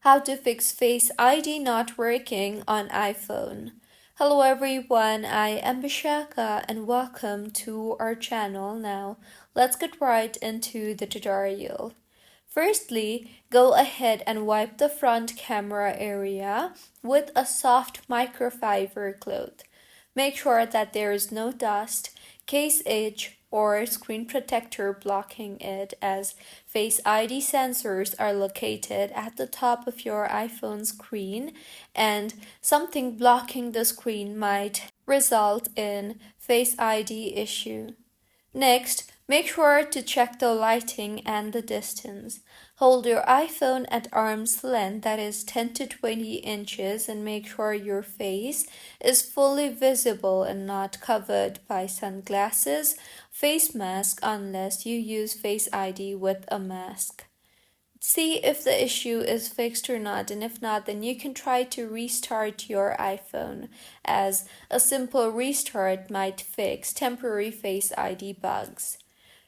How to fix Face ID not working on iPhone. Hello everyone, I am Bishaka and welcome to our channel. Now, let's get right into the tutorial. Firstly, go ahead and wipe the front camera area with a soft microfiber cloth. Make sure that there is no dust, case edge, or screen protector blocking it, as Face ID sensors are located at the top of your iPhone screen, and something blocking the screen might result in Face ID issue. Next, make sure to check the lighting and the distance. Hold your iPhone at arm's length, that is 10 to 20 inches, and make sure your face is fully visible and not covered by sunglasses, face mask unless you use Face ID with a mask. See if the issue is fixed or not, and if not, then you can try to restart your iPhone, as a simple restart might fix temporary Face ID bugs.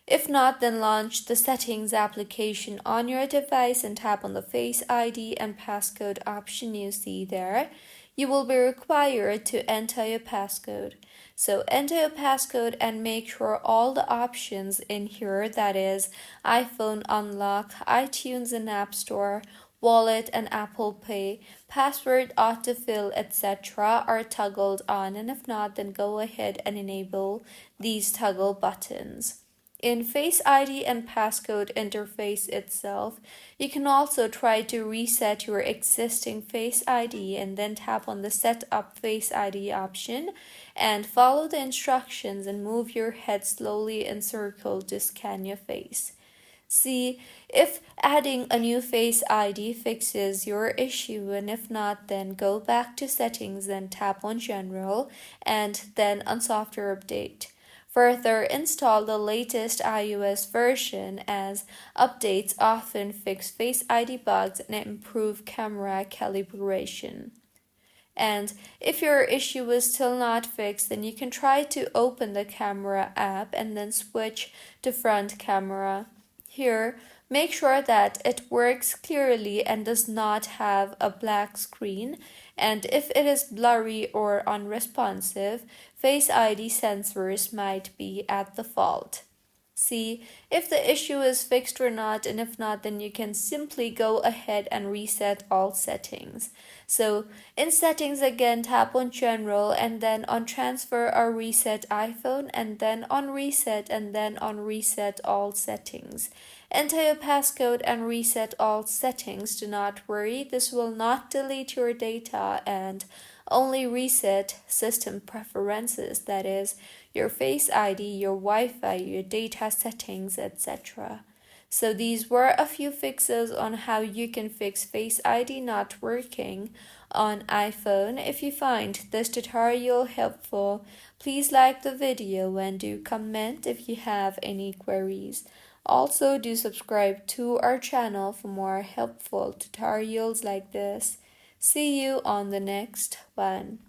If not, then launch the Settings application on your device and tap on the Face ID and passcode option you see there. You will be required to enter your passcode. So enter your passcode and make sure all the options in here, that is iPhone unlock, iTunes and App Store, Wallet and Apple Pay, password autofill, etc. are toggled on, and if not, then go ahead and enable these toggle buttons. In Face ID and passcode interface itself, you can also try to reset your existing Face ID and then tap on the Set Up Face ID option and follow the instructions and move your head slowly in circle to scan your face. See if adding a new Face ID fixes your issue, and if not, then go back to Settings and tap on General and then on Software Update. Further, install the latest iOS version, as updates often fix Face ID bugs and improve camera calibration. And if your issue is still not fixed, then you can try to open the camera app and then switch to front camera. Here, make sure that it works clearly and does not have a black screen, and if it is blurry or unresponsive, Face ID sensors might be at the fault. See if the issue is fixed or not, and if not, then you can simply go ahead and reset all settings. So in Settings again, tap on General and then on Transfer or Reset iPhone, and then on Reset, and then on Reset all settings. Enter your passcode and reset all settings. Do not worry, this will not delete your data and only reset system preferences, that is, your Face ID, your Wi-Fi, your data settings, etc. So these were a few fixes on how you can fix Face ID not working on iPhone. If you find this tutorial helpful, please like the video and do comment if you have any queries. Also, do subscribe to our channel for more helpful tutorials like this. See you on the next one.